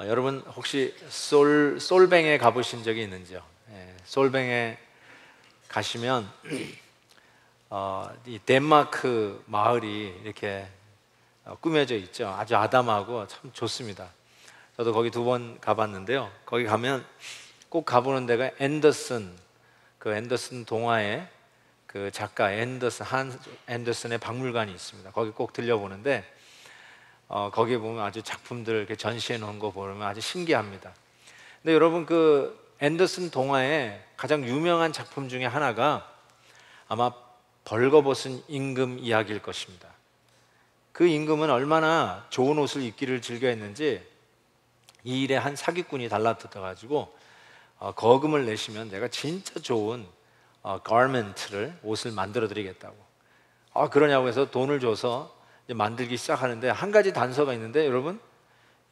여러분 혹시 솔뱅에 가보신 적이 있는지요? 솔뱅에 가시면 이 덴마크 마을이 이렇게 꾸며져 있죠. 아주 아담하고 참 좋습니다. 저도 거기 2번 가봤는데요. 거기 가면 꼭 가보는 데가 앤더슨 동화의 그 작가 한 앤더슨의 박물관이 있습니다. 거기 꼭 들려보는데 거기 보면 아주 작품들 이렇게 전시해 놓은 거 보면 아주 신기합니다. 근데 여러분 그 앤더슨 동화의 가장 유명한 작품 중에 하나가 아마 벌거벗은 임금 이야기일 것입니다. 그 임금은 얼마나 좋은 옷을 입기를 즐겨했는지 이 일에 한 사기꾼이 달라붙어가지고 거금을 내시면 내가 진짜 좋은 가르멘트를 옷을 만들어 드리겠다고 그러냐고 해서 돈을 줘서 이제 만들기 시작하는데 한 가지 단서가 있는데 여러분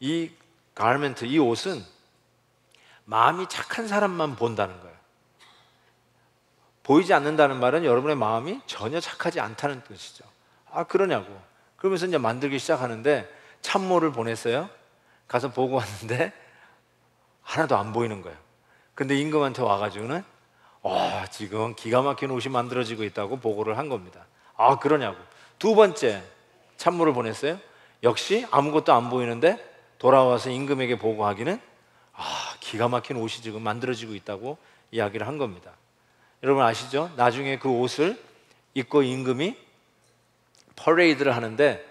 이 가르멘트, 이 옷은 마음이 착한 사람만 본다는 거예요. 보이지 않는다는 말은 여러분의 마음이 전혀 착하지 않다는 뜻이죠. 그러냐고. 그러면서 이제 만들기 시작하는데 참모를 보냈어요. 가서 보고 왔는데 하나도 안 보이는 거예요. 근데 임금한테 와가지고는 지금 기가 막힌 옷이 만들어지고 있다고 보고를 한 겁니다. 그러냐고. 2번째 참모를 보냈어요. 역시 아무것도 안 보이는데 돌아와서 임금에게 보고하기는 기가 막힌 옷이 지금 만들어지고 있다고 이야기를 한 겁니다. 여러분 아시죠? 나중에 그 옷을 입고 임금이 퍼레이드를 하는데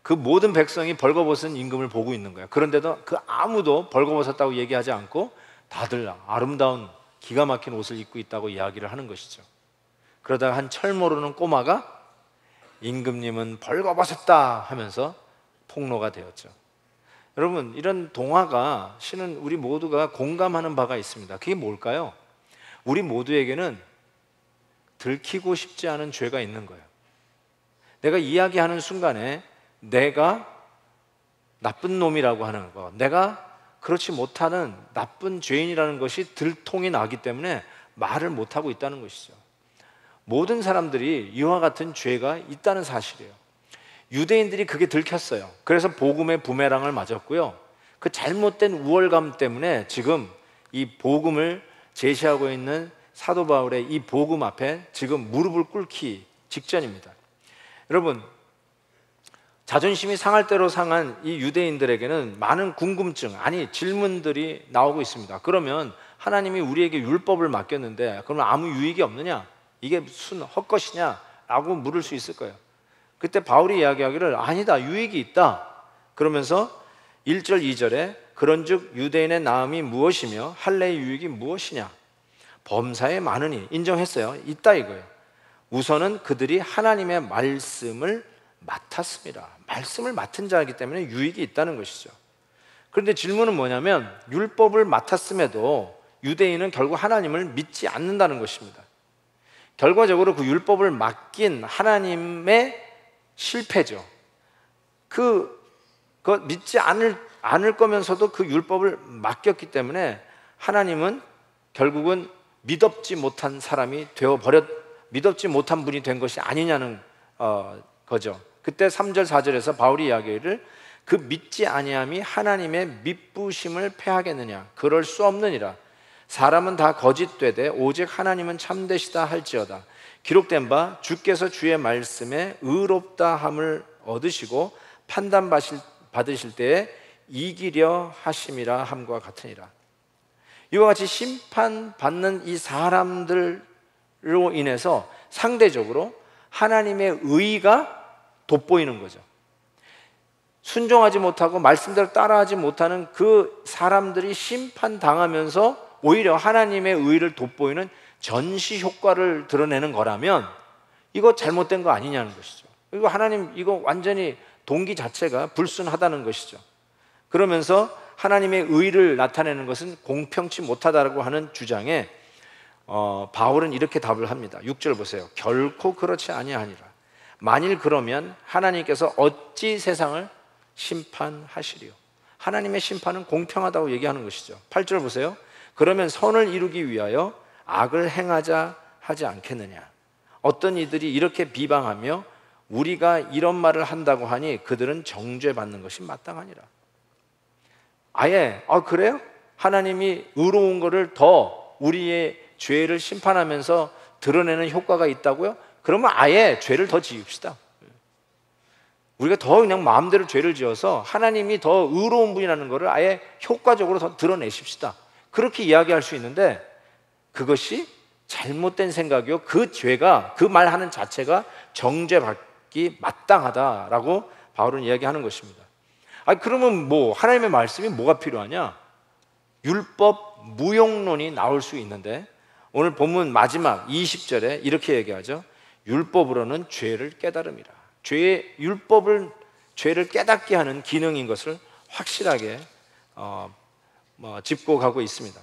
그 모든 백성이 벌거벗은 임금을 보고 있는 거예요. 그런데도 그 아무도 벌거벗었다고 얘기하지 않고 다들 아름다운 기가 막힌 옷을 입고 있다고 이야기를 하는 것이죠. 그러다가 한 철 모르는 꼬마가 임금님은 벌거벗었다 하면서 폭로가 되었죠. 여러분 이런 동화가 실은 우리 모두가 공감하는 바가 있습니다. 그게 뭘까요? 우리 모두에게는 들키고 싶지 않은 죄가 있는 거예요. 내가 이야기하는 순간에 내가 나쁜 놈이라고 하는 거, 내가 그렇지 못하는 나쁜 죄인이라는 것이 들통이 나기 때문에 말을 못하고 있다는 것이죠. 모든 사람들이 이와 같은 죄가 있다는 사실이에요. 유대인들이 그게 들켰어요. 그래서 복음의 부메랑을 맞았고요. 그 잘못된 우월감 때문에 지금 이 복음을 제시하고 있는 사도 바울의 이 복음 앞에 지금 무릎을 꿇기 직전입니다. 여러분 자존심이 상할 대로 상한 이 유대인들에게는 많은 궁금증, 질문들이 나오고 있습니다. 그러면 하나님이 우리에게 율법을 맡겼는데 그러면 아무 유익이 없느냐? 이게 무슨 헛것이냐? 라고 물을 수 있을 거예요. 그때 바울이 이야기하기를 아니다, 유익이 있다. 그러면서 1절 2절에 그런즉 유대인의 나음이 무엇이며 할례의 유익이 무엇이냐? 범사에 많으니 인정했어요. 있다 이거예요. 우선은 그들이 하나님의 말씀을 맡았습니다. 말씀을 맡은 자이기 때문에 유익이 있다는 것이죠. 그런데 질문은 뭐냐면 율법을 맡았음에도 유대인은 결국 하나님을 믿지 않는다는 것입니다. 결과적으로 그 율법을 맡긴 하나님의 실패죠. 그 믿지 않을 거면서도 그 율법을 맡겼기 때문에 하나님은 결국은 믿업지 못한 사람이 믿업지 못한 분이 된 것이 아니냐는 거죠. 그때 3절 4절에서 바울이 이야기를 그 믿지 아니함이 하나님의 믿부심을 패하겠느냐? 그럴 수 없느니라. 사람은 다 거짓되되 오직 하나님은 참되시다 할지어다. 기록된 바 주께서 주의 말씀에 의롭다함을 얻으시고 판단 받으실 때에 이기려 하심이라 함과 같으니라. 이와 같이 심판받는 이 사람들로 인해서 상대적으로 하나님의 의가 돋보이는 거죠. 순종하지 못하고 말씀대로 따라하지 못하는 그 사람들이 심판당하면서 오히려 하나님의 의를 돋보이는 전시 효과를 드러내는 거라면 이거 잘못된 거 아니냐는 것이죠. 이거 하나님 이거 완전히 동기 자체가 불순하다는 것이죠. 그러면서 하나님의 의를 나타내는 것은 공평치 못하다고 하는 주장에 바울은 이렇게 답을 합니다. 6절 보세요. 결코 그렇지 아니하니라. 만일 그러면 하나님께서 어찌 세상을 심판하시리요? 하나님의 심판은 공평하다고 얘기하는 것이죠. 8절 보세요. 그러면 선을 이루기 위하여 악을 행하자 하지 않겠느냐? 어떤 이들이 이렇게 비방하며 우리가 이런 말을 한다고 하니 그들은 정죄받는 것이 마땅하니라. 아예 그래요? 하나님이 의로운 거를 더 우리의 죄를 심판하면서 드러내는 효과가 있다고요? 그러면 아예 죄를 더 지읍시다. 우리가 더 그냥 마음대로 죄를 지어서 하나님이 더 의로운 분이라는 것을 아예 효과적으로 더 드러내십시다. 그렇게 이야기할 수 있는데 그것이 잘못된 생각이요, 그 죄가, 그 말하는 자체가 정죄받기 마땅하다라고 바울은 이야기하는 것입니다. 그러면 하나님의 말씀이 뭐가 필요하냐? 율법 무용론이 나올 수 있는데 오늘 본문 마지막 20절에 이렇게 얘기하죠. 율법으로는 죄를 깨달음이라. 율법을 죄를 깨닫게 하는 기능인 것을 확실하게 짚고 가고 있습니다.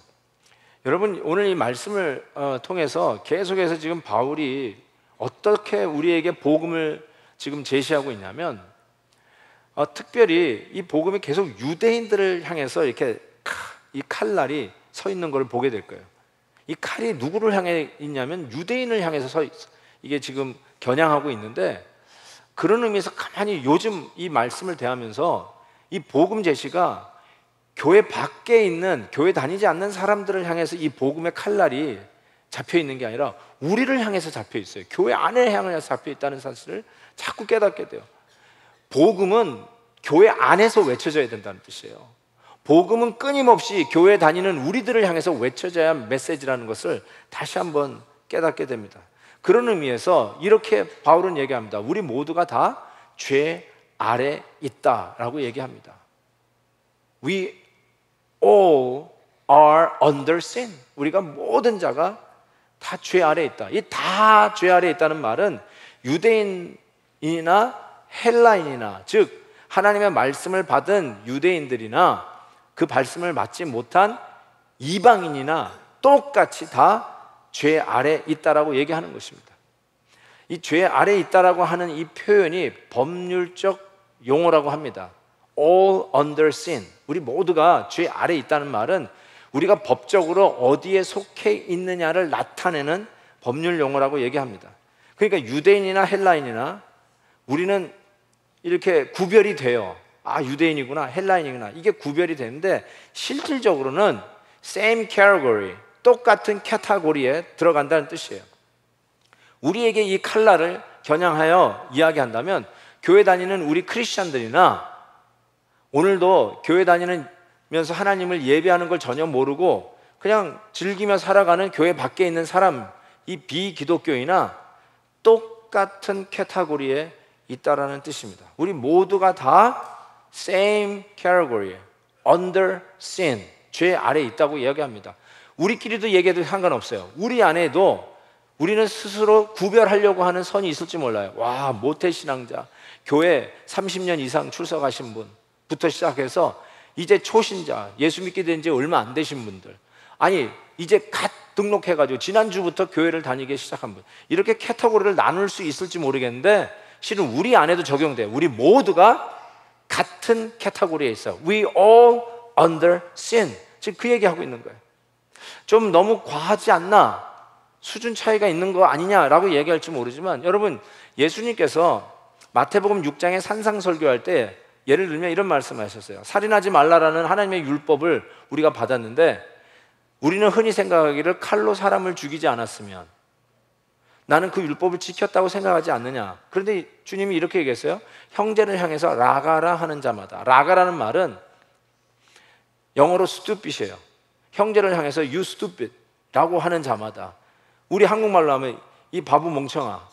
여러분, 오늘 이 말씀을 통해서 계속해서 지금 바울이 어떻게 우리에게 복음을 지금 제시하고 있냐면 특별히 이 복음이 계속 유대인들을 향해서 이렇게 이 칼날이 서 있는 걸 보게 될 거예요. 이 칼이 누구를 향해 있냐면 유대인을 향해서 이게 지금 겨냥하고 있는데, 그런 의미에서 가만히 요즘 이 말씀을 대하면서 이 복음 제시가 교회 밖에 있는, 교회 다니지 않는 사람들을 향해서 이 복음의 칼날이 잡혀 있는 게 아니라 우리를 향해서 잡혀 있어요. 교회 안에 향해서 잡혀 있다는 사실을 자꾸 깨닫게 돼요. 복음은 교회 안에서 외쳐져야 된다는 뜻이에요. 복음은 끊임없이 교회 다니는 우리들을 향해서 외쳐져야 할 메시지라는 것을 다시 한번 깨닫게 됩니다. 그런 의미에서 이렇게 바울은 얘기합니다. 우리 모두가 다 죄 아래 있다라고 얘기합니다. We all are under sin. 우리가 모든 자가 다 죄 아래 있다. 이 다 죄 아래 있다는 말은 유대인이나 헬라인이나, 즉 하나님의 말씀을 받은 유대인들이나 그 말씀을 받지 못한 이방인이나 똑같이 다 죄 아래 있다라고 얘기하는 것입니다. 이 죄 아래 있다라고 하는 이 표현이 법률적 용어라고 합니다. All under sin. 우리 모두가 죄 아래 있다는 말은 우리가 법적으로 어디에 속해 있느냐를 나타내는 법률 용어라고 얘기합니다. 그러니까 유대인이나 헬라인이나 우리는 이렇게 구별이 돼요. 유대인이구나, 헬라인이구나, 이게 구별이 되는데 실질적으로는 same category, 똑같은 카테고리에 들어간다는 뜻이에요. 우리에게 이 칼날을 겨냥하여 이야기한다면 교회 다니는 우리 크리스찬들이나 오늘도 교회 다니면서 하나님을 예배하는 걸 전혀 모르고 그냥 즐기며 살아가는 교회 밖에 있는 사람, 이 비기독교이나 똑같은 카테고리에 있다라는 뜻입니다. 우리 모두가 다 same category, under sin, 죄 아래에 있다고 이야기합니다. 우리끼리도 얘기해도 상관없어요. 우리 안에도 우리는 스스로 구별하려고 하는 선이 있을지 몰라요. 모태신앙자, 교회 30년 이상 출석하신 분부터 시작해서 이제 초신자, 예수 믿게 된 지 얼마 안 되신 분들, 이제 갓 등록해가지고 지난주부터 교회를 다니기 시작한 분, 이렇게 카테고리를 나눌 수 있을지 모르겠는데 실은 우리 안에도 적용돼요. 우리 모두가 같은 카테고리에 있어요. We all under sin. 지금 그 얘기하고 있는 거예요. 좀 너무 과하지 않나? 수준 차이가 있는 거 아니냐라고 얘기할지 모르지만, 여러분, 예수님께서 마태복음 6장에 산상설교할 때 예를 들면 이런 말씀을 하셨어요. 살인하지 말라라는 하나님의 율법을 우리가 받았는데 우리는 흔히 생각하기를 칼로 사람을 죽이지 않았으면 나는 그 율법을 지켰다고 생각하지 않느냐. 그런데 주님이 이렇게 얘기했어요. 형제를 향해서 라가라 하는 자마다. 라가라는 말은 영어로 stupid이에요. 형제를 향해서 you stupid 라고 하는 자마다, 우리 한국말로 하면 이 바보 멍청아,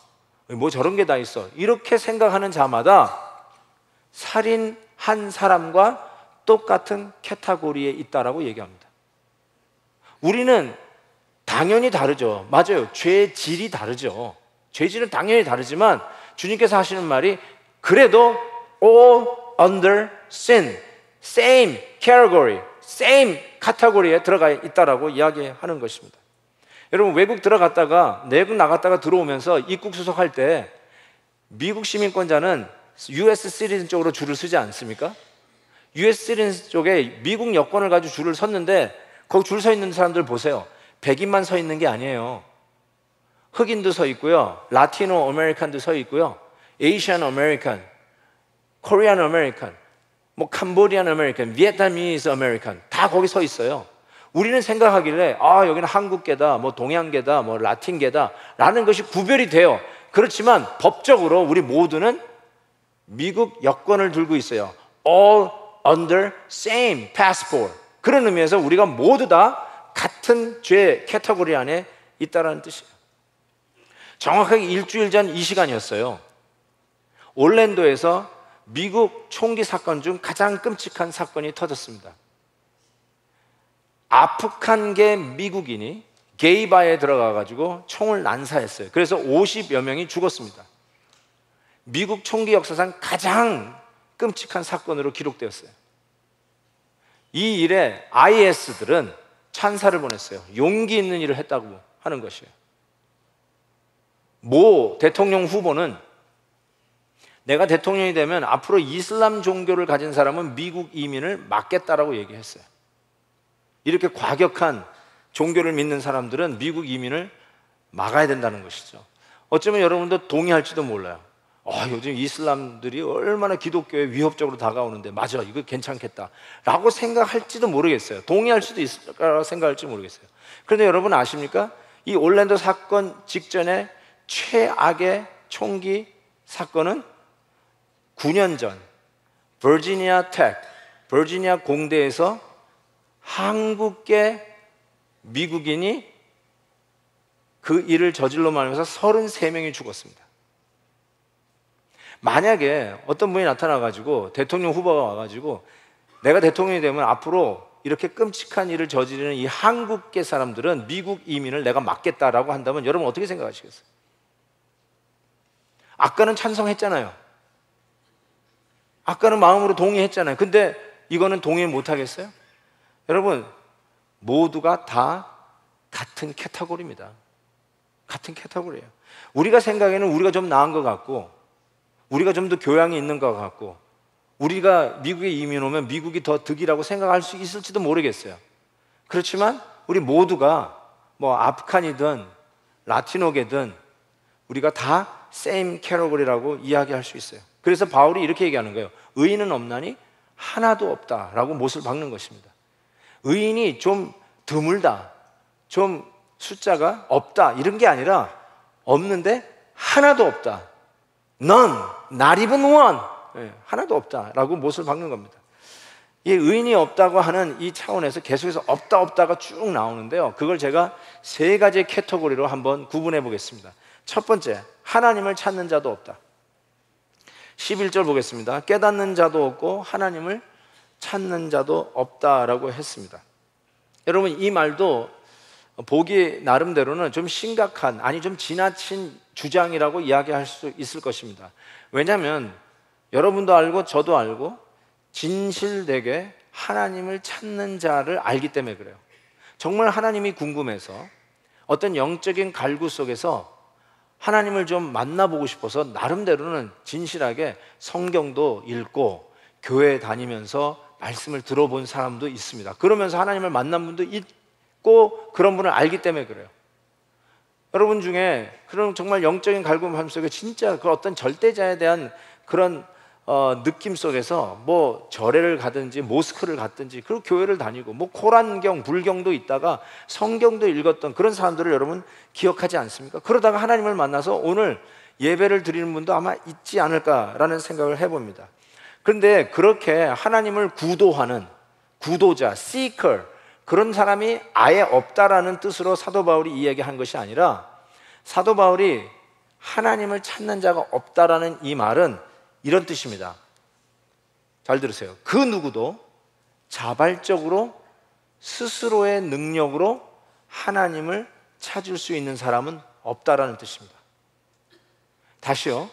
뭐 저런 게 다 있어, 이렇게 생각하는 자마다 살인한 사람과 똑같은 카테고리에 있다라고 얘기합니다. 우리는 당연히 다르죠. 맞아요. 죄의 질이 다르죠. 죄질은 당연히 다르지만 주님께서 하시는 말이 그래도 all under sin, same category, same 카테고리에 들어가 있다라고 이야기하는 것입니다. 여러분, 외국 들어갔다가 내국 나갔다가 들어오면서 입국 수속할 때 미국 시민권자는 US 시리즌 쪽으로 줄을 서지 않습니까? US 시리즌 쪽에 미국 여권을 가지고 줄을 섰는데 거기 줄 서 있는 사람들 보세요. 백인만 서 있는 게 아니에요. 흑인도 서 있고요, 라티노 아메리칸도 서 있고요, 에이시안 아메리칸, 코리안 아메리칸, 뭐 캄보디안 아메리칸, 비et나미스 아메리칸 다 거기 서 있어요. 우리는 생각하길래 여기는 한국계다, 뭐 동양계다, 뭐 라틴계다 라는 것이 구별이 돼요. 그렇지만 법적으로 우리 모두는 미국 여권을 들고 있어요. All under same passport. 그런 의미에서 우리가 모두 다 같은 죄 캐터고리 안에 있다는 뜻이에요. 정확하게 일주일 전 이 시간이었어요. 올랜도에서 미국 총기 사건 중 가장 끔찍한 사건이 터졌습니다. 아프간계 미국인이 게이바에 들어가가지고 총을 난사했어요. 그래서 50여 명이 죽었습니다. 미국 총기 역사상 가장 끔찍한 사건으로 기록되었어요. 이 일에 IS들은 찬사를 보냈어요. 용기 있는 일을 했다고 하는 것이에요. 모 대통령 후보는 내가 대통령이 되면 앞으로 이슬람 종교를 가진 사람은 미국 이민을 막겠다라고 얘기했어요. 이렇게 과격한 종교를 믿는 사람들은 미국 이민을 막아야 된다는 것이죠. 어쩌면 여러분도 동의할지도 몰라요. 요즘 이슬람들이 얼마나 기독교에 위협적으로 다가오는데 맞아, 이거 괜찮겠다 라고 생각할지도 모르겠어요. 동의할 수도 있을 거라고 생각할지 모르겠어요. 그런데 여러분 아십니까? 이 올랜도 사건 직전에 최악의 총기 사건은 9년 전 버지니아 공대에서 한국계 미국인이 그 일을 저질러 말면서 33명이 죽었습니다. 만약에 어떤 분이 나타나가지고 대통령 후보가 와가지고 내가 대통령이 되면 앞으로 이렇게 끔찍한 일을 저지르는 이 한국계 사람들은 미국 이민을 내가 막겠다라고 한다면 여러분 어떻게 생각하시겠어요? 아까는 찬성했잖아요. 아까는 마음으로 동의했잖아요. 근데 이거는 동의 못하겠어요? 여러분 모두가 다 같은 캐터고리입니다. 같은 캐터고리예요. 우리가 생각에는 우리가 좀 나은 것 같고 우리가 좀 더 교양이 있는 것 같고 우리가 미국에 이민 오면 미국이 더 득이라고 생각할 수 있을지도 모르겠어요. 그렇지만 우리 모두가 뭐 아프간이든 라티노계든 우리가 다 same category라고 이야기할 수 있어요. 그래서 바울이 이렇게 얘기하는 거예요. 의인은 없나니 하나도 없다라고 못을 박는 것입니다. 의인이 좀 드물다, 좀 숫자가 없다 이런 게 아니라 없는데 하나도 없다. None, not even one. 하나도 없다라고 못을 박는 겁니다. 이 의인이 없다고 하는 이 차원에서 계속해서 없다가 쭉 나오는데요. 그걸 제가 세 가지 캐터고리로 한번 구분해 보겠습니다. 첫 번째, 하나님을 찾는 자도 없다. 11절 보겠습니다. 깨닫는 자도 없고 하나님을 찾는 자도 없다라고 했습니다. 여러분 이 말도 보기 나름대로는 좀 심각한, 아니 좀 지나친 주장이라고 이야기할 수 있을 것입니다. 왜냐하면 여러분도 알고 저도 알고 진실되게 하나님을 찾는 자를 알기 때문에 그래요. 정말 하나님이 궁금해서 어떤 영적인 갈구 속에서 하나님을 좀 만나보고 싶어서 나름대로는 진실하게 성경도 읽고 교회 다니면서 말씀을 들어본 사람도 있습니다. 그러면서 하나님을 만난 분도 있고 그런 분을 알기 때문에 그래요. 여러분 중에 그런 정말 영적인 갈구함 속에 진짜 그 어떤 절대자에 대한 그런 느낌 속에서 뭐 절에를 가든지 모스크를 갔든지 그리고 교회를 다니고 뭐 코란경, 불경도 있다가 성경도 읽었던 그런 사람들을 여러분 기억하지 않습니까? 그러다가 하나님을 만나서 오늘 예배를 드리는 분도 아마 있지 않을까라는 생각을 해봅니다. 그런데 그렇게 하나님을 구도하는 구도자, seeker 그런 사람이 아예 없다라는 뜻으로 사도 바울이 이야기한 것이 아니라 사도 바울이 하나님을 찾는 자가 없다라는 이 말은 이런 뜻입니다. 잘 들으세요. 그 누구도 자발적으로 스스로의 능력으로 하나님을 찾을 수 있는 사람은 없다라는 뜻입니다. 다시요.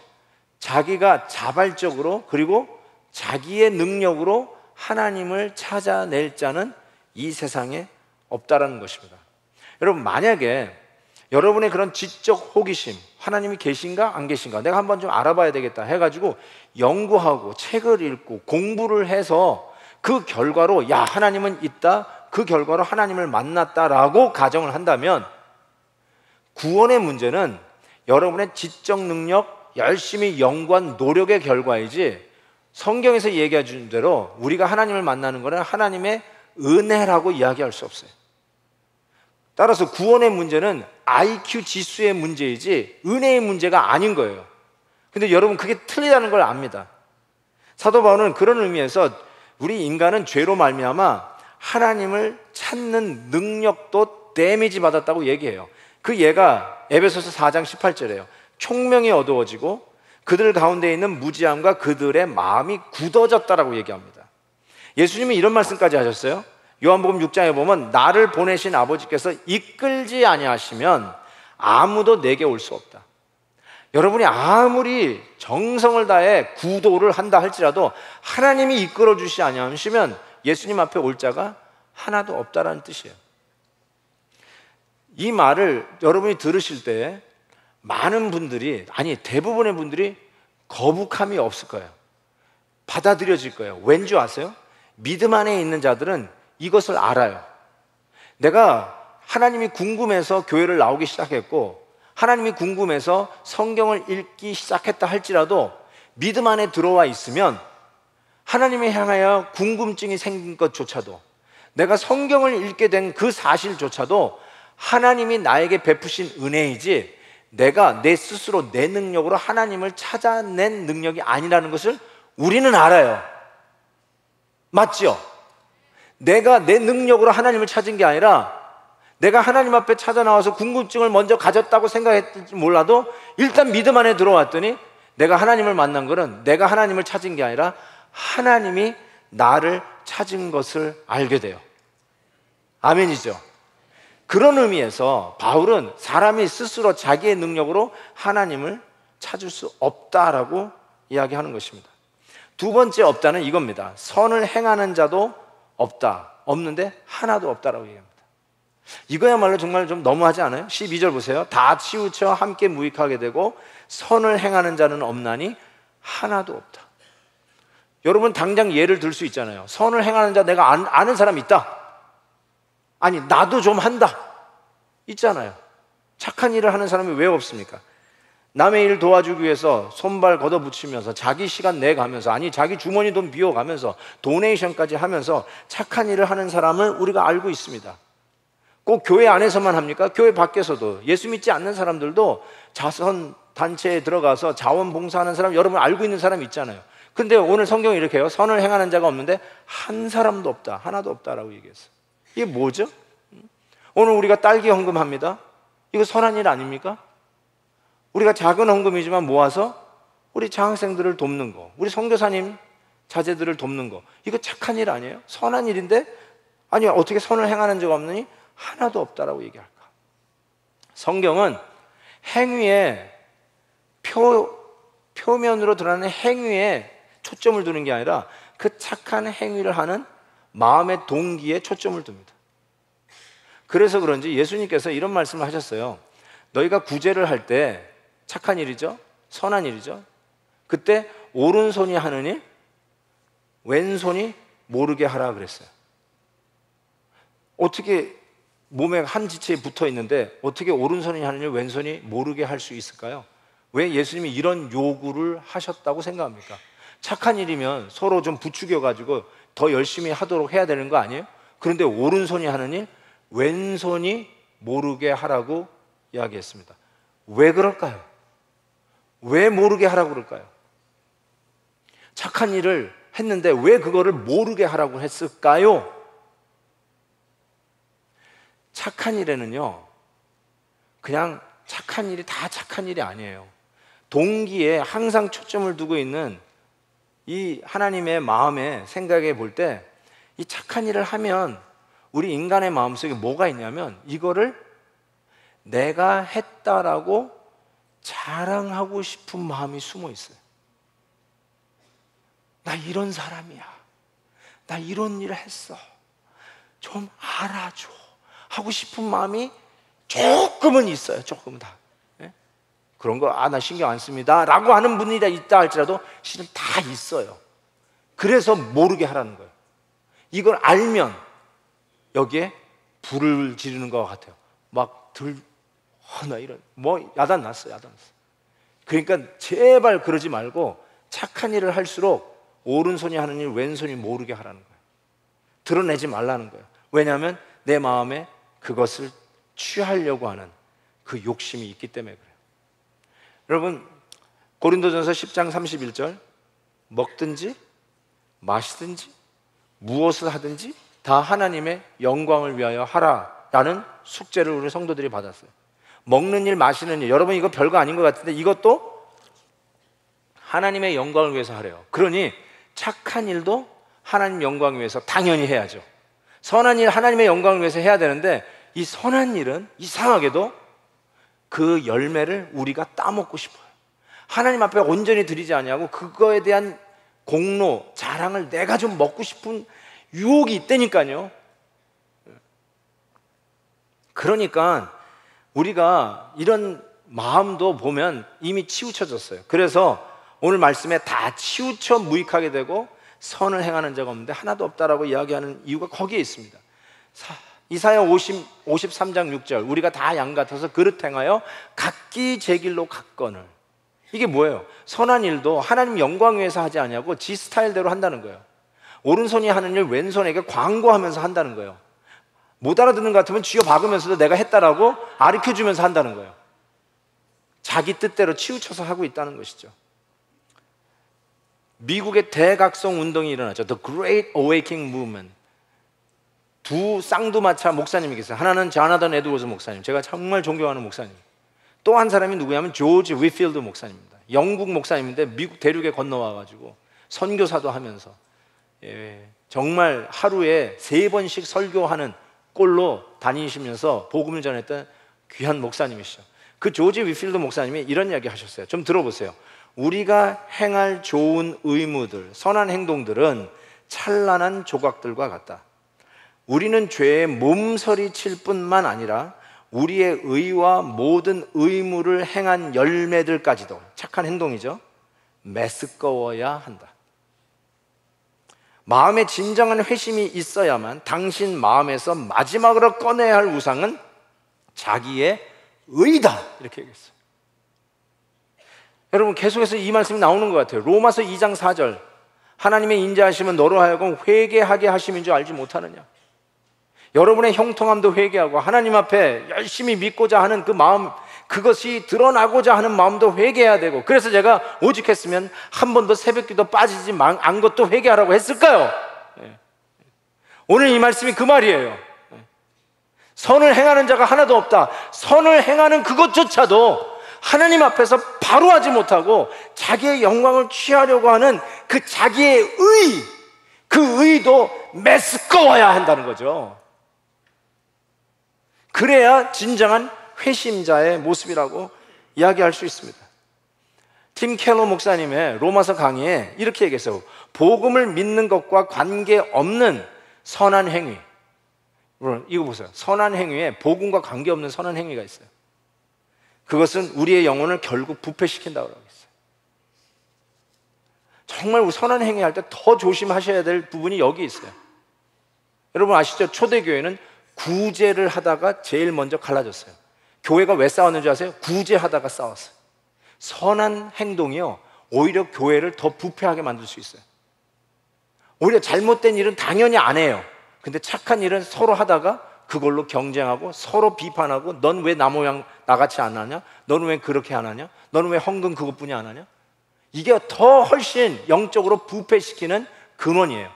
자기가 자발적으로 그리고 자기의 능력으로 하나님을 찾아낼 자는 이 세상에 없다라는 것입니다. 여러분 만약에 여러분의 그런 지적 호기심, 하나님이 계신가 안 계신가 내가 한번 좀 알아봐야 되겠다 해가지고 연구하고 책을 읽고 공부를 해서 그 결과로 야 하나님은 있다, 그 결과로 하나님을 만났다라고 가정을 한다면 구원의 문제는 여러분의 지적 능력, 열심히 연구한 노력의 결과이지 성경에서 얘기해 준 대로 우리가 하나님을 만나는 것은 하나님의 은혜라고 이야기할 수 없어요. 따라서 구원의 문제는 IQ 지수의 문제이지 은혜의 문제가 아닌 거예요. 근데 여러분 그게 틀리다는 걸 압니다. 사도 바울은 그런 의미에서 우리 인간은 죄로 말미암아 하나님을 찾는 능력도 데미지 받았다고 얘기해요. 그 예가 에베소서 4장 18절이에요. 총명이 어두워지고 그들 가운데 있는 무지함과 그들의 마음이 굳어졌다라고 얘기합니다. 예수님이 이런 말씀까지 하셨어요. 요한복음 6장에 보면 나를 보내신 아버지께서 이끌지 아니하시면 아무도 내게 올 수 없다. 여러분이 아무리 정성을 다해 구도를 한다 할지라도 하나님이 이끌어 주시지 아니하시면 예수님 앞에 올 자가 하나도 없다라는 뜻이에요. 이 말을 여러분이 들으실 때 많은 분들이, 아니 대부분의 분들이 거북함이 없을 거예요. 받아들여질 거예요. 왠지 아세요? 믿음 안에 있는 자들은 이것을 알아요. 내가 하나님이 궁금해서 교회를 나오기 시작했고 하나님이 궁금해서 성경을 읽기 시작했다 할지라도 믿음 안에 들어와 있으면 하나님을 향하여 궁금증이 생긴 것조차도, 내가 성경을 읽게 된 그 사실조차도 하나님이 나에게 베푸신 은혜이지 내가 내 스스로 내 능력으로 하나님을 찾아낸 능력이 아니라는 것을 우리는 알아요. 맞죠? 내가 내 능력으로 하나님을 찾은 게 아니라 내가 하나님 앞에 찾아 나와서 궁금증을 먼저 가졌다고 생각했을지 몰라도 일단 믿음 안에 들어왔더니 내가 하나님을 만난 것은 내가 하나님을 찾은 게 아니라 하나님이 나를 찾은 것을 알게 돼요. 아멘이죠? 그런 의미에서 바울은 사람이 스스로 자기의 능력으로 하나님을 찾을 수 없다라고 이야기하는 것입니다. 두 번째 없다는 이겁니다. 선을 행하는 자도 없다. 없는데 하나도 없다라고 얘기합니다. 이거야말로 정말 좀 너무하지 않아요? 12절 보세요. 다 치우쳐 함께 무익하게 되고 선을 행하는 자는 없나니 하나도 없다. 여러분 당장 예를 들 수 있잖아요. 선을 행하는 자 내가 아는 사람이 있다. 아니 나도 좀 한다 있잖아요. 착한 일을 하는 사람이 왜 없습니까? 남의 일 도와주기 위해서 손발 걷어붙이면서 자기 시간 내가면서, 아니 자기 주머니 돈 비워가면서 도네이션까지 하면서 착한 일을 하는 사람을 우리가 알고 있습니다. 꼭 교회 안에서만 합니까? 교회 밖에서도 예수 믿지 않는 사람들도 자선 단체에 들어가서 자원봉사하는 사람 여러분 알고 있는 사람 있잖아요. 근데 오늘 성경이 이렇게 해요. 선을 행하는 자가 없는데 한 사람도 없다, 하나도 없다라고 얘기했어요. 이게 뭐죠? 오늘 우리가 딸기 헌금합니다. 이거 선한 일 아닙니까? 우리가 작은 헌금이지만 모아서 우리 장학생들을 돕는 거, 우리 선교사님 자제들을 돕는 거, 이거 착한 일 아니에요? 선한 일인데 아니 어떻게 선을 행하는 자가 없느니 하나도 없다라고 얘기할까? 성경은 행위에 표면으로 드러나는 행위에 초점을 두는 게 아니라 그 착한 행위를 하는 마음의 동기에 초점을 둡니다. 그래서 그런지 예수님께서 이런 말씀을 하셨어요. 너희가 구제를 할 때 착한 일이죠, 선한 일이죠. 그때 오른손이 하는 일, 왼손이 모르게 하라 그랬어요. 어떻게 몸에 한 지체에 붙어 있는데 어떻게 오른손이 하는 일, 왼손이 모르게 할 수 있을까요? 왜 예수님이 이런 요구를 하셨다고 생각합니까? 착한 일이면 서로 좀 부추겨가지고 더 열심히 하도록 해야 되는 거 아니에요? 그런데 오른손이 하는 일, 왼손이 모르게 하라고 이야기했습니다. 왜 그럴까요? 왜 모르게 하라고 그럴까요? 착한 일을 했는데 왜 그거를 모르게 하라고 했을까요? 착한 일에는요, 그냥 착한 일이 다 착한 일이 아니에요. 동기에 항상 초점을 두고 있는 이 하나님의 마음에 생각해 볼 때 이 착한 일을 하면 우리 인간의 마음속에 뭐가 있냐면 이거를 내가 했다라고 자랑하고 싶은 마음이 숨어 있어요. 나 이런 사람이야, 나 이런 일을 했어, 좀 알아줘 하고 싶은 마음이 조금은 있어요. 조금은 다. 예? 그런 거 나 신경 안 씁니다 라고 하는 분이 있다 할지라도 실은 다 있어요. 그래서 모르게 하라는 거예요. 이걸 알면 여기에 불을 지르는 것 같아요. 막 나 이런 야단 났어. 그러니까 제발 그러지 말고 착한 일을 할수록 오른손이 하는 일 왼손이 모르게 하라는 거예요. 드러내지 말라는 거예요. 왜냐하면 내 마음에 그것을 취하려고 하는 그 욕심이 있기 때문에 그래요. 여러분, 고린도전서 10장 31절, 먹든지 마시든지 무엇을 하든지 다 하나님의 영광을 위하여 하라라는 숙제를 우리 성도들이 받았어요. 먹는 일, 마시는 일, 여러분 이거 별거 아닌 것 같은데 이것도 하나님의 영광을 위해서 하래요. 그러니 착한 일도 하나님 영광을 위해서 당연히 해야죠. 선한 일 하나님의 영광을 위해서 해야 되는데 이 선한 일은 이상하게도 그 열매를 우리가 따먹고 싶어요. 하나님 앞에 온전히 드리지 않냐고 그거에 대한 공로, 자랑을 내가 좀 먹고 싶은 유혹이 있다니까요. 그러니까 우리가 이런 마음도 보면 이미 치우쳐졌어요. 그래서 오늘 말씀에 다 치우쳐 무익하게 되고 선을 행하는 자가 없는데 하나도 없다라고 이야기하는 이유가 거기에 있습니다. 이사야 53장 6절, 우리가 다 양 같아서 그릇 행하여 각기 제 길로 갔거늘. 이게 뭐예요? 선한 일도 하나님 영광 위해서 하지 않냐고 지 스타일대로 한다는 거예요. 오른손이 하는 일 왼손에게 광고하면서 한다는 거예요. 못 알아듣는 것 같으면 쥐어 박으면서도 내가 했다라고 가르쳐주면서 한다는 거예요. 자기 뜻대로 치우쳐서 하고 있다는 것이죠. 미국의 대각성 운동이 일어나죠. The Great Awakening Movement. 두 쌍두마차 목사님이 계세요. 하나는 자나던 에드워즈 목사님, 제가 정말 존경하는 목사님. 또 한 사람이 누구냐면 조지 위필드 목사님입니다. 영국 목사님인데 미국 대륙에 건너와가지고 선교사도 하면서 정말 하루에 3번씩 설교하는 꼴로 다니시면서 복음을 전했던 귀한 목사님이시죠. 그 조지 위필드 목사님이 이런 이야기 하셨어요. 좀 들어보세요. 우리가 행할 좋은 의무들, 선한 행동들은 찬란한 조각들과 같다. 우리는 죄에 몸서리칠 뿐만 아니라 우리의 의와 모든 의무를 행한 열매들까지도, 착한 행동이죠, 메스꺼워야 한다. 마음에 진정한 회심이 있어야만 당신 마음에서 마지막으로 꺼내야 할 우상은 자기의 의다, 이렇게 얘기했어요. 여러분, 계속해서 이 말씀이 나오는 것 같아요. 로마서 2장 4절, 하나님의 인자하심은 너로 하여금 회개하게 하심인 줄 알지 못하느냐. 여러분의 형통함도 회개하고 하나님 앞에 열심히 믿고자 하는 그 마음, 그것이 드러나고자 하는 마음도 회개해야 되고, 그래서 제가 오직했으면 한 번도 새벽기도 빠지지 않은 것도 회개하라고 했을까요? 오늘 이 말씀이 그 말이에요. 선을 행하는 자가 하나도 없다. 선을 행하는 그것조차도 하나님 앞에서 바로 하지 못하고 자기의 영광을 취하려고 하는 그 자기의 의, 그 의도 메스꺼워야 한다는 거죠. 그래야 진정한 회심자의 모습이라고 이야기할 수 있습니다. 팀 켈러 목사님의 로마서 강의에 이렇게 얘기했어요. 복음을 믿는 것과 관계없는 선한 행위. 이거 보세요. 선한 행위에 복음과 관계없는 선한 행위가 있어요. 그것은 우리의 영혼을 결국 부패시킨다고 하고 있어요. 정말 선한 행위할 때 더 조심하셔야 될 부분이 여기 있어요. 여러분 아시죠? 초대교회는 구제를 하다가 제일 먼저 갈라졌어요. 교회가 왜 싸웠는 줄 아세요? 구제하다가 싸웠어요. 선한 행동이요, 오히려 교회를 더 부패하게 만들 수 있어요. 오히려 잘못된 일은 당연히 안 해요. 근데 착한 일은 서로 하다가 그걸로 경쟁하고 서로 비판하고, 넌 왜 나 모양 나같이 안 하냐? 너는 왜 그렇게 안 하냐? 너는 왜 헌금 그것뿐이 안 하냐? 이게 더 훨씬 영적으로 부패시키는 근원이에요.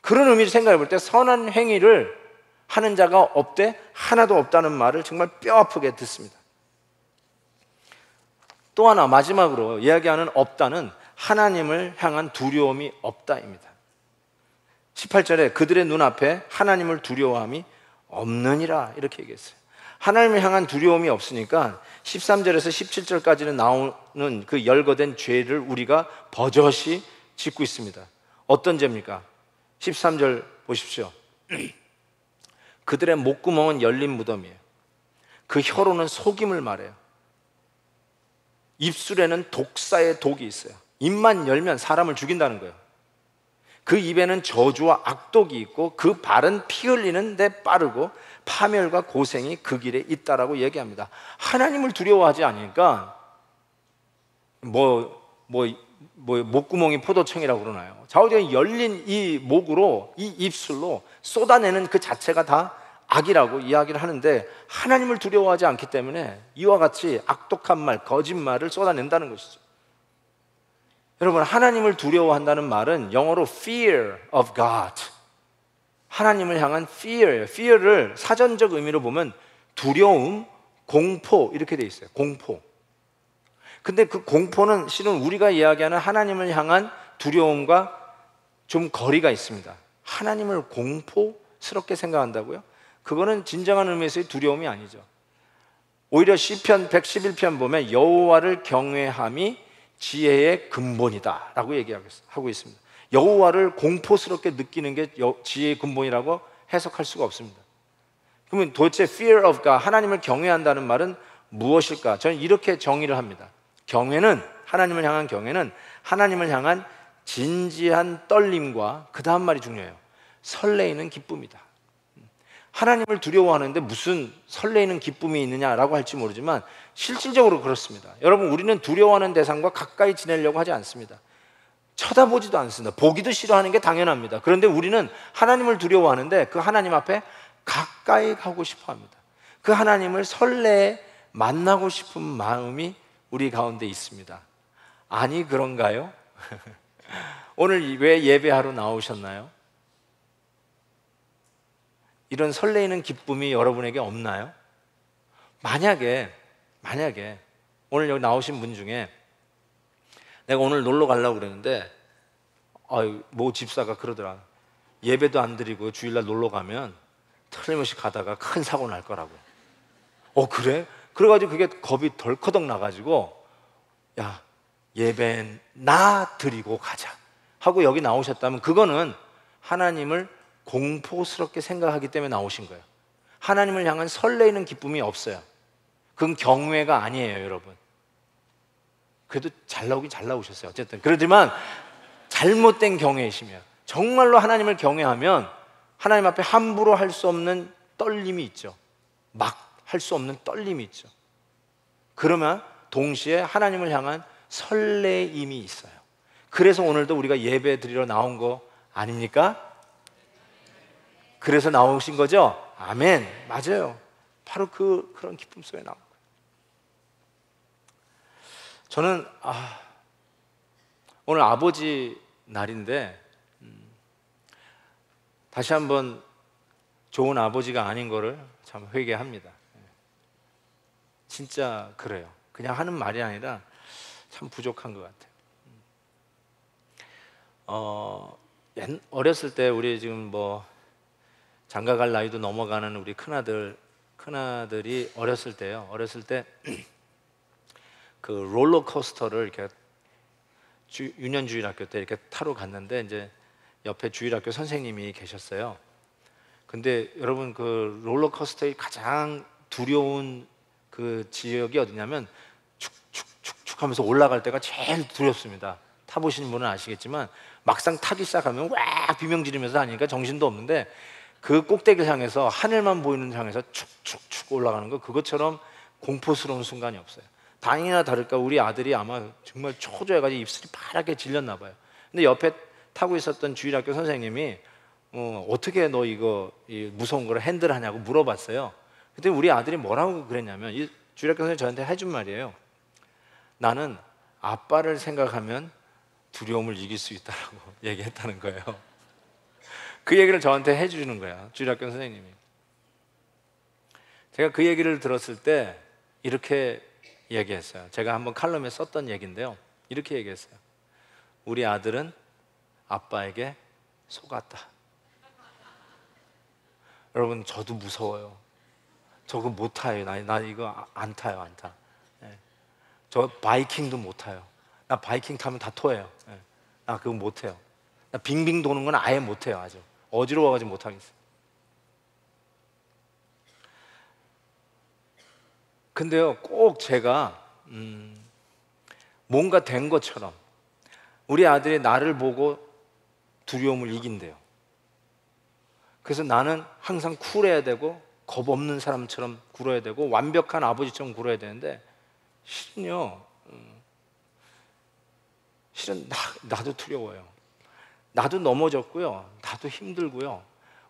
그런 의미로 생각해 볼 때 선한 행위를 하는 자가 없대, 하나도 없다는 말을 정말 뼈아프게 듣습니다. 또 하나 마지막으로 이야기하는 없다는 하나님을 향한 두려움이 없다입니다. 18절에 그들의 눈앞에 하나님을 두려워함이 없느니라, 이렇게 얘기했어요. 하나님을 향한 두려움이 없으니까 13절에서 17절까지는 나오는 그 열거된 죄를 우리가 버젓이 짓고 있습니다. 어떤 죄입니까? 13절 보십시오. 그들의 목구멍은 열린 무덤이에요. 그 혀로는 속임을 말해요. 입술에는 독사의 독이 있어요. 입만 열면 사람을 죽인다는 거예요. 그 입에는 저주와 악독이 있고 그 발은 피 흘리는 데 빠르고 파멸과 고생이 그 길에 있다라고 얘기합니다. 하나님을 두려워하지 않으니까 목구멍이 포도청이라고 그러나요? 좌우지간이 열린 이 목으로, 이 입술로 쏟아내는 그 자체가 다 악이라고 이야기를 하는데, 하나님을 두려워하지 않기 때문에 이와 같이 악독한 말, 거짓말을 쏟아낸다는 것이죠. 여러분, 하나님을 두려워한다는 말은 영어로 fear of God, 하나님을 향한 fear, fear를 사전적 의미로 보면 두려움, 공포 이렇게 돼 있어요. 공포. 근데 그 공포는 실은 우리가 이야기하는 하나님을 향한 두려움과 좀 거리가 있습니다. 하나님을 공포스럽게 생각한다고요? 그거는 진정한 의미에서의 두려움이 아니죠. 오히려 시편 111편 보면 여호와를 경외함이 지혜의 근본이다 라고 얘기하고 있습니다. 여호와를 공포스럽게 느끼는 게 지혜의 근본이라고 해석할 수가 없습니다. 그러면 도대체 fear of God, 하나님을 경외한다는 말은 무엇일까? 저는 이렇게 정의를 합니다. 경외는, 하나님을 향한 경외는 하나님을 향한 진지한 떨림과 그 다음 말이 중요해요. 설레이는 기쁨이다. 하나님을 두려워하는데 무슨 설레이는 기쁨이 있느냐라고 할지 모르지만 실질적으로 그렇습니다. 여러분, 우리는 두려워하는 대상과 가까이 지내려고 하지 않습니다. 쳐다보지도 않습니다. 보기도 싫어하는 게 당연합니다. 그런데 우리는 하나님을 두려워하는데 그 하나님 앞에 가까이 가고 싶어 합니다. 그 하나님을 설레 만나고 싶은 마음이 우리 가운데 있습니다. 아니, 그런가요? 오늘 왜 예배하러 나오셨나요? 이런 설레이는 기쁨이 여러분에게 없나요? 만약에 오늘 여기 나오신 분 중에 내가 오늘 놀러 가려고 그랬는데 모 집사가 그러더라. 예배도 안 드리고 주일날 놀러 가면 틀림없이 가다가 큰 사고 날 거라고. 그래? 그래가지고 그게 겁이 덜커덕 나가지고 야, 예배나 드리고 가자 하고 여기 나오셨다면 그거는 하나님을 공포스럽게 생각하기 때문에 나오신 거예요. 하나님을 향한 설레이는 기쁨이 없어요. 그건 경외가 아니에요, 여러분. 그래도 잘 나오긴 잘 나오셨어요. 어쨌든 그렇지만 잘못된 경외이시면, 정말로 하나님을 경외하면 하나님 앞에 함부로 할 수 없는 떨림이 있죠. 막 할 수 없는 떨림이 있죠. 그러면 동시에 하나님을 향한 설레임이 있어요. 그래서 오늘도 우리가 예배 드리러 나온 거 아닙니까? 그래서 나오신 거죠? 아멘. 맞아요. 바로 그런 기쁨 속에 나온 거예요. 저는 오늘 아버지 날인데 다시 한번 좋은 아버지가 아닌 거를 참 회개합니다. 진짜 그래요. 그냥 하는 말이 아니라 참 부족한 것 같아요. 어렸을 때 우리 지금 장가갈 나이도 넘어가는 우리 큰아들이 어렸을 때요. 어렸을 때 그 롤러코스터를 이렇게 유년주일학교 때 이렇게 타러 갔는데 이제 옆에 주일학교 선생님이 계셨어요. 근데 여러분, 그 롤러코스터의 가장 두려운 그 지역이 어디냐면 축축축축 하면서 올라갈 때가 제일 두렵습니다. 타보시는 분은 아시겠지만 막상 타기 시작하면 와 비명 지르면서 하니까 정신도 없는데 그 꼭대기를 향해서 하늘만 보이는 향해서 축축축 올라가는 거, 그것처럼 공포스러운 순간이 없어요. 다행이나 다를까 우리 아들이 아마 정말 초조해가지고 입술이 파랗게 질렸나 봐요. 근데 옆에 타고 있었던 주일학교 선생님이 어떻게 너 이거 무서운 걸 핸들하냐고 물어봤어요. 그때 우리 아들이 뭐라고 그랬냐면, 이 주일학교 선생님이 저한테 해준 말이에요. 나는 아빠를 생각하면 두려움을 이길 수 있다라고 얘기했다는 거예요. 그 얘기를 저한테 해주는 거야, 주일학교 선생님이. 제가 그 얘기를 들었을 때 이렇게 얘기했어요. 제가 한번 칼럼에 썼던 얘기인데요. 이렇게 얘기했어요. 우리 아들은 아빠에게 속았다. 여러분, 저도 무서워요. 저거 못 타요. 나 이거 안 타요, 안 타. 네. 저 바이킹도 못 타요. 나 바이킹 타면 다 토해요. 네. 나 그거 못 해요. 나 빙빙 도는 건 아예 못 해요. 아주 어지러워가지고 못 하겠어요. 근데요, 꼭 제가 뭔가 된 것처럼 우리 아들이 나를 보고 두려움을 이긴대요. 그래서 나는 항상 쿨해야 되고 겁 없는 사람처럼 굴어야 되고 완벽한 아버지처럼 굴어야 되는데, 실은 나도 두려워요. 나도 넘어졌고요. 나도 힘들고요.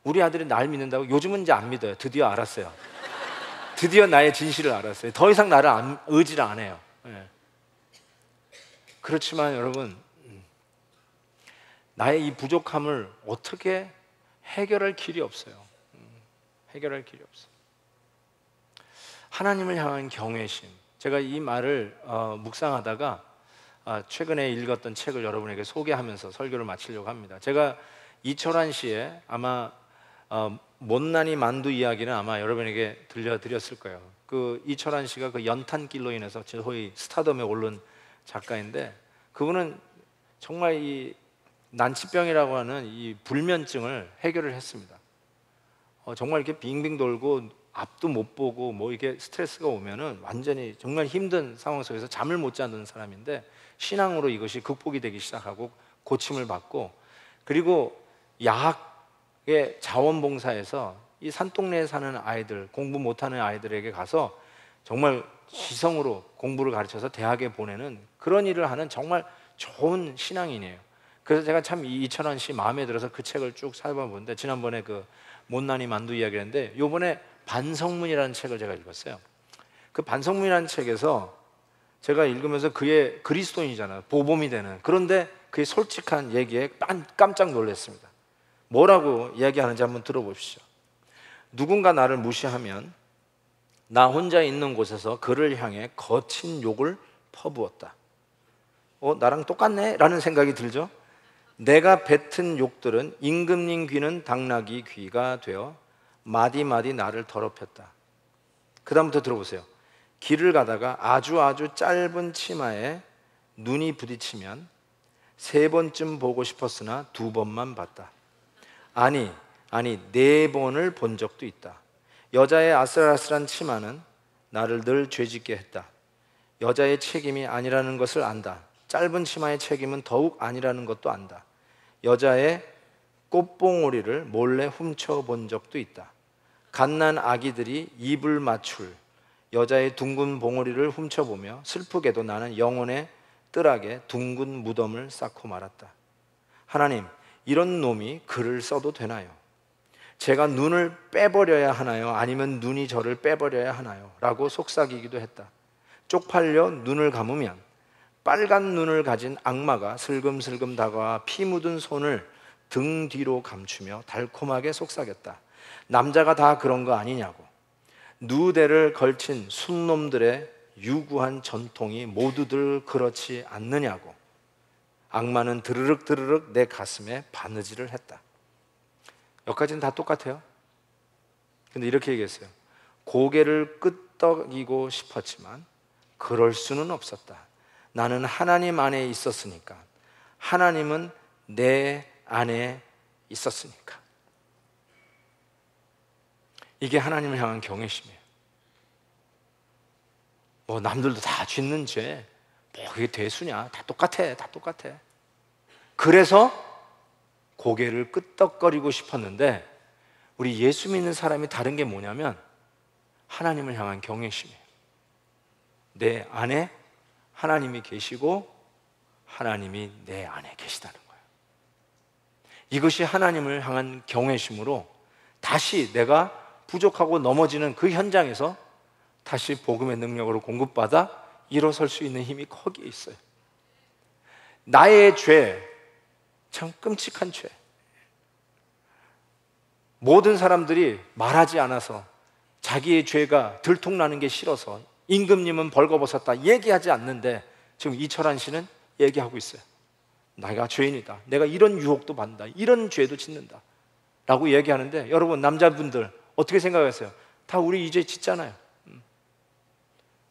우리 아들이 날 믿는다고 요즘은 이제 안 믿어요. 드디어 알았어요. 드디어 나의 진실을 알았어요. 더 이상 나를 의지를 안 해요. 예. 그렇지만 여러분, 나의 이 부족함을 어떻게 해결할 길이 없어요. 해결할 길이 없어요. 하나님을 향한 경외심. 제가 이 말을 묵상하다가 최근에 읽었던 책을 여러분에게 소개하면서 설교를 마치려고 합니다. 제가 이철환 씨의 아마 못난이 만두 이야기는 아마 여러분에게 들려드렸을 거예요. 그 이철환 씨가 그 연탄길로 인해서 소위 스타덤에 오른 작가인데, 그분은 정말 이 난치병이라고 하는 이 불면증을 해결을 했습니다. 정말 이렇게 빙빙 돌고 앞도 못 보고 뭐 이게 스트레스가 오면은 완전히 정말 힘든 상황 속에서 잠을 못 자는 사람인데, 신앙으로 이것이 극복이 되기 시작하고 고침을 받고, 그리고 야학의 자원봉사에서 이 산동네에 사는 아이들, 공부 못하는 아이들에게 가서 정말 지성으로 공부를 가르쳐서 대학에 보내는 그런 일을 하는 정말 좋은 신앙인이에요. 그래서 제가 참 이철환 씨 마음에 들어서 그 책을 쭉 살펴보는데, 지난번에 그 못난이 만두 이야기했는데 요번에 반성문이라는 책을 제가 읽었어요. 그 반성문이라는 책에서 제가 읽으면서 그의 그리스도인이잖아요. 보범이 되는. 그런데 그의 솔직한 얘기에 깜짝 놀랐습니다. 뭐라고 이야기하는지 한번 들어보십시오. 누군가 나를 무시하면 나 혼자 있는 곳에서 그를 향해 거친 욕을 퍼부었다. 나랑 똑같네? 라는 생각이 들죠. 내가 뱉은 욕들은 임금님 귀는 당나귀 귀가 되어 마디마디 나를 더럽혔다. 그 다음부터 들어보세요. 길을 가다가 아주 짧은 치마에 눈이 부딪히면 3번쯤 보고 싶었으나 2번만 봤다. 아니 4번을 본 적도 있다. 여자의 아슬아슬한 치마는 나를 늘 죄짓게 했다. 여자의 책임이 아니라는 것을 안다. 짧은 치마의 책임은 더욱 아니라는 것도 안다. 여자의 꽃봉오리를 몰래 훔쳐본 적도 있다. 갓난 아기들이 입을 맞출 여자의 둥근 봉오리를 훔쳐보며 슬프게도 나는 영혼의 뜰악에 둥근 무덤을 쌓고 말았다. 하나님, 이런 놈이 글을 써도 되나요? 제가 눈을 빼버려야 하나요? 아니면 눈이 저를 빼버려야 하나요? 라고 속삭이기도 했다. 쪽팔려 눈을 감으면 빨간 눈을 가진 악마가 슬금슬금 다가와 피 묻은 손을 등 뒤로 감추며 달콤하게 속삭였다. 남자가 다 그런 거 아니냐고. 누대를 걸친 순놈들의 유구한 전통이 모두들 그렇지 않느냐고. 악마는 드르륵 내 가슴에 바느질을 했다. 여기까지는 다 똑같아요. 근데 이렇게 얘기했어요. 고개를 끄덕이고 싶었지만 그럴 수는 없었다. 나는 하나님 안에 있었으니까. 하나님은 내 안에 있었으니까. 이게 하나님을 향한 경외심이에요. 남들도 다 짓는 죄, 그게 대수냐? 다 똑같아. 그래서 고개를 끄덕거리고 싶었는데, 우리 예수 믿는 사람이 다른 게 뭐냐면 하나님을 향한 경외심이에요. 내 안에 하나님이 계시고 하나님이 내 안에 계시다는 거예요. 이것이 하나님을 향한 경외심으로 다시 내가 부족하고 넘어지는 그 현장에서 다시 복음의 능력으로 공급받아 일어설 수 있는 힘이 거기에 있어요. 나의 죄, 참 끔찍한 죄. 모든 사람들이 말하지 않아서 자기의 죄가 들통나는 게 싫어서 임금님은 벌거벗었다 얘기하지 않는데, 지금 이철환 씨는 얘기하고 있어요. 내가 죄인이다. 내가 이런 유혹도 받는다. 이런 죄도 짓는다. 라고 얘기하는데, 여러분 남자분들 어떻게 생각하세요? 다 우리 이제 짓잖아요.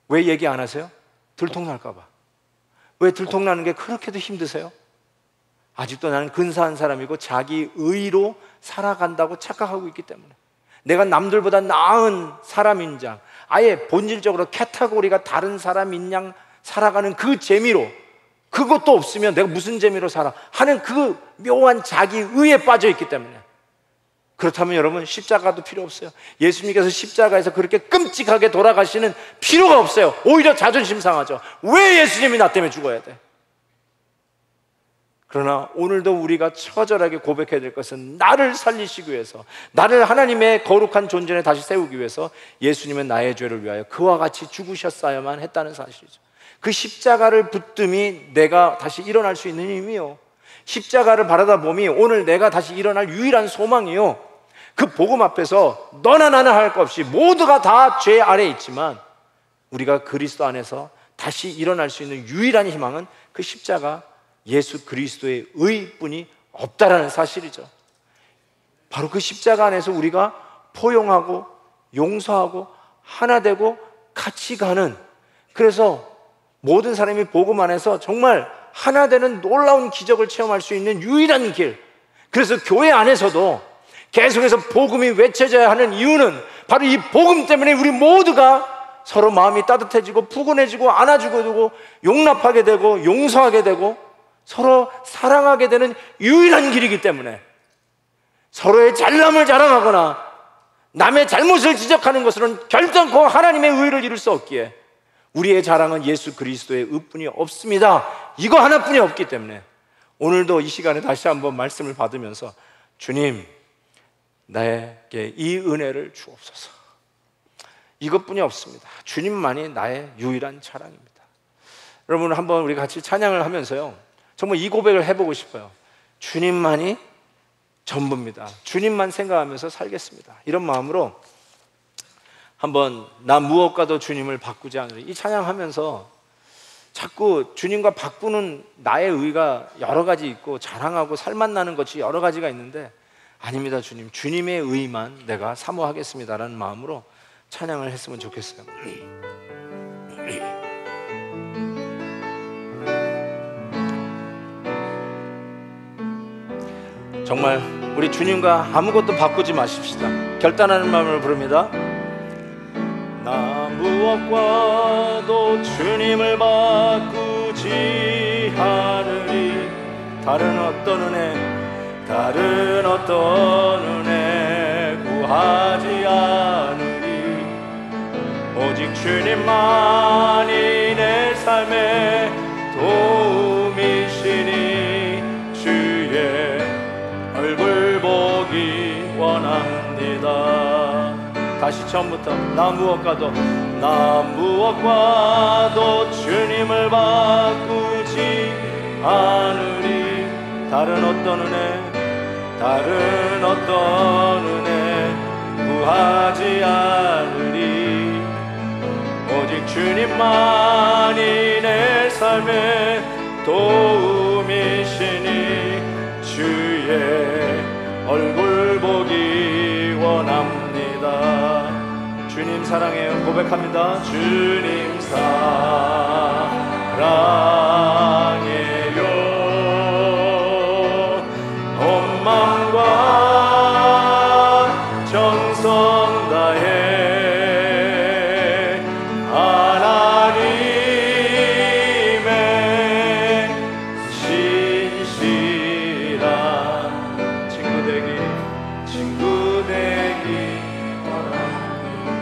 왜 얘기 안 하세요? 들통날까 봐. 왜 들통나는 게 그렇게도 힘드세요? 아직도 나는 근사한 사람이고 자기 의로 살아간다고 착각하고 있기 때문에, 내가 남들보다 나은 사람인 양, 아예 본질적으로 카테고리가 다른 사람인 양 살아가는 그 재미로, 그것도 없으면 내가 무슨 재미로 살아 하는 그 묘한 자기 의에 빠져 있기 때문에. 그렇다면 여러분, 십자가도 필요 없어요. 예수님께서 십자가에서 그렇게 끔찍하게 돌아가시는 필요가 없어요. 오히려 자존심 상하죠. 왜 예수님이 나 때문에 죽어야 돼? 그러나 오늘도 우리가 처절하게 고백해야 될 것은 나를 살리시기 위해서, 나를 하나님의 거룩한 존재에 다시 세우기 위해서 예수님은 나의 죄를 위하여 그와 같이 죽으셨어야만 했다는 사실이죠. 그 십자가를 붙듦이 내가 다시 일어날 수 있는 힘이요, 십자가를 바라다 보니 오늘 내가 다시 일어날 유일한 소망이요, 그 복음 앞에서 너나 나나 할 것 없이 모두가 다 죄 아래에 있지만 우리가 그리스도 안에서 다시 일어날 수 있는 유일한 희망은 그 십자가 예수 그리스도의 의뿐이 없다라는 사실이죠. 바로 그 십자가 안에서 우리가 포용하고 용서하고 하나 되고 같이 가는, 그래서 모든 사람이 복음 안에서 정말 하나 되는 놀라운 기적을 체험할 수 있는 유일한 길, 그래서 교회 안에서도 계속해서 복음이 외쳐져야 하는 이유는 바로 이 복음 때문에 우리 모두가 서로 마음이 따뜻해지고 푸근해지고 안아주고 되고 용납하게 되고 용서하게 되고 서로 사랑하게 되는 유일한 길이기 때문에 서로의 잘남을 자랑하거나 남의 잘못을 지적하는 것으로는 결단코 하나님의 의를 이룰 수 없기에 우리의 자랑은 예수 그리스도의 의뿐이 없습니다. 이거 하나뿐이 없기 때문에 오늘도 이 시간에 다시 한번 말씀을 받으면서 주님, 나에게 이 은혜를 주옵소서. 이것뿐이 없습니다. 주님만이 나의 유일한 자랑입니다. 여러분, 한번 우리 같이 찬양을 하면서요, 정말 이 고백을 해보고 싶어요. 주님만이 전부입니다. 주님만 생각하면서 살겠습니다. 이런 마음으로 한번 나 무엇과도 주님을 바꾸지 않으리, 이 찬양하면서 자꾸 주님과 바꾸는 나의 의가 여러 가지 있고 자랑하고 살맛나는 것이 여러 가지가 있는데, 아닙니다. 주님, 주님의 의만 내가 사모하겠습니다라는 마음으로 찬양을 했으면 좋겠어요. 정말 우리 주님과 아무것도 바꾸지 마십시다. 결단하는 마음으로 부릅니다. 나 무엇과도 주님을 바꾸지 않으리. 다른 어떤 은혜 구하지 않으리. 오직 주님만이 내 삶의 도움이시니 주의 얼굴 보기 원합니다. 다시 처음부터 나 무엇과도 주님을 바꾸지 않으리. 다른 어떤 은혜 구하지 않으리. 오직 주님만이 내 삶의 도움이시니 주의 얼굴 보기 원합니다. 주님 사랑해요. 고백합니다. 주님 사랑해요. 온 마음과 정성 다해 하나님의 신실한 친구 되기 원합니다.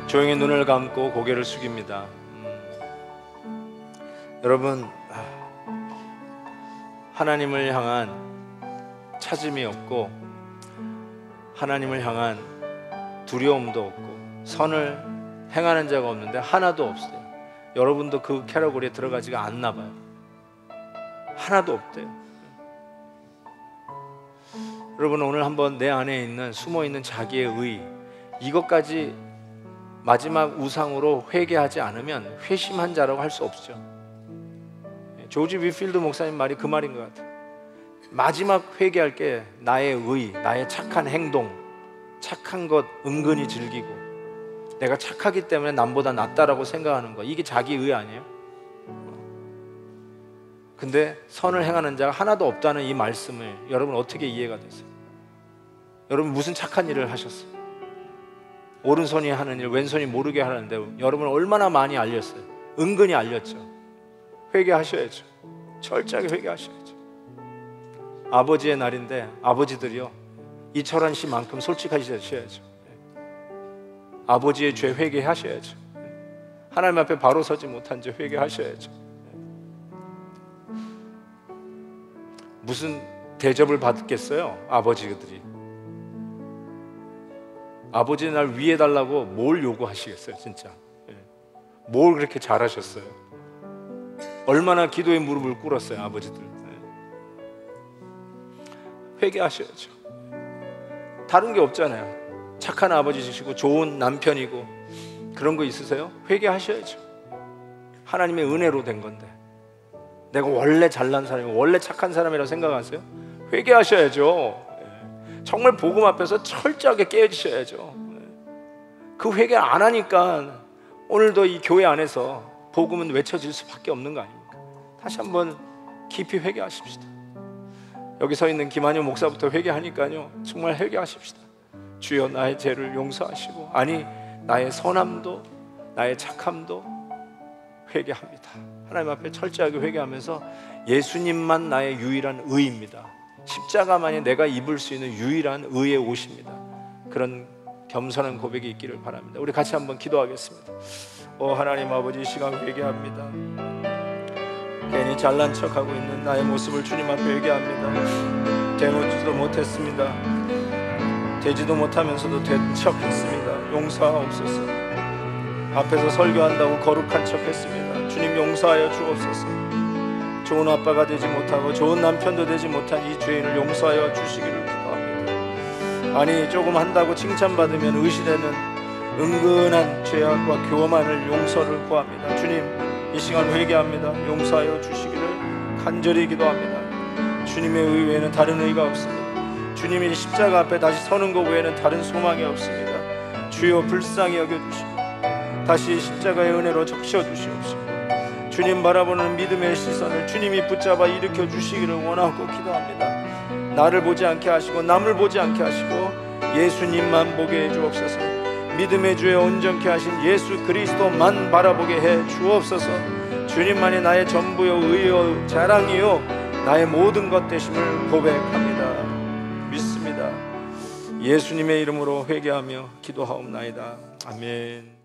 조용히 눈을 감고 고개를 숙입니다. 여러분, 하나님을 향한 찾음이 없고 하나님을 향한 두려움도 없고 선을 행하는 자가 없는데 하나도 없어요. 여러분도 그 캐러고리에 들어가지가 않나 봐요. 하나도 없대요. 여러분, 오늘 한번 내 안에 있는 숨어있는 자기의 의, 이것까지 마지막 우상으로 회개하지 않으면 회심한 자라고 할 수 없죠. 조지 위필드 목사님 말이 그 말인 것 같아요. 마지막 회개할 게 나의 의, 나의 착한 행동, 착한 것 은근히 즐기고 내가 착하기 때문에 남보다 낫다라고 생각하는 거, 이게 자기 의 아니에요? 근데 선을 행하는 자가 하나도 없다는 이 말씀을 여러분 어떻게 이해가 되세요? 여러분 무슨 착한 일을 하셨어요? 오른손이 하는 일 왼손이 모르게 하는데 여러분 얼마나 많이 알렸어요? 은근히 알렸죠. 회개하셔야죠. 철저하게 회개하셔야죠. 아버지의 날인데 아버지들이요, 이철환 씨만큼 솔직하셔야죠. 아버지의 죄 회개하셔야죠. 하나님 앞에 바로 서지 못한 죄 회개하셔야죠. 무슨 대접을 받겠어요? 아버지들이. 아버지 날 위해 달라고 뭘 요구하시겠어요? 진짜. 뭘 그렇게 잘하셨어요? 얼마나 기도의 무릎을 꿇었어요, 아버지들. 회개하셔야죠. 다른 게 없잖아요. 착한 아버지시고 좋은 남편이고 그런 거 있으세요? 회개하셔야죠. 하나님의 은혜로 된 건데 내가 원래 잘난 사람이고 원래 착한 사람이라고 생각하세요? 회개하셔야죠. 정말 복음 앞에서 철저하게 깨어지셔야죠. 그 회개 안 하니까 오늘도 이 교회 안에서 복음은 외쳐질 수밖에 없는 거 아닙니까? 다시 한번 깊이 회개하십시다. 여기 서 있는 김한효 목사부터 회개하니까요, 정말 회개하십시다. 주여 나의 죄를 용서하시고, 아니 나의 선함도 나의 착함도 회개합니다. 하나님 앞에 철저하게 회개하면서 예수님만 나의 유일한 의입니다. 십자가만이 내가 입을 수 있는 유일한 의의 옷입니다. 그런 겸손한 고백이 있기를 바랍니다. 우리 같이 한번 기도하겠습니다. 하나님 아버지, 이 시간 회개합니다. 괜히 잘난 척하고 있는 나의 모습을 주님 앞에 회개합니다. 되놓지도 못했습니다. 되지도 못하면서도 된 척했습니다. 용서하옵소서. 앞에서 설교한다고 거룩한 척했습니다. 주님 용서하여 주옵소서. 좋은 아빠가 되지 못하고 좋은 남편도 되지 못한 이 죄인을 용서하여 주시기를 기도합니다. 아니 조금 한다고 칭찬받으면 의심되는 은근한 죄악과 교만을 용서를 구합니다. 주님 이 시간 회개합니다. 용서하여 주시기를 간절히 기도합니다. 주님의 의 외에는 다른 의가 없습니다. 주님이 십자가 앞에 다시 서는 것 외에는 다른 소망이 없습니다. 주여 불쌍히 여겨주시고 다시 십자가의 은혜로 적셔주시옵소서. 주님 바라보는 믿음의 시선을 주님이 붙잡아 일으켜 주시기를 원하고 기도합니다. 나를 보지 않게 하시고 남을 보지 않게 하시고 예수님만 보게 해 주옵소서. 믿음의 주에 온전케 하신 예수 그리스도만 바라보게 해 주옵소서. 주님만이 나의 전부요 의요 자랑이요 나의 모든 것 되심을 고백합니다. 믿습니다. 예수님의 이름으로 회개하며 기도하옵나이다. 아멘.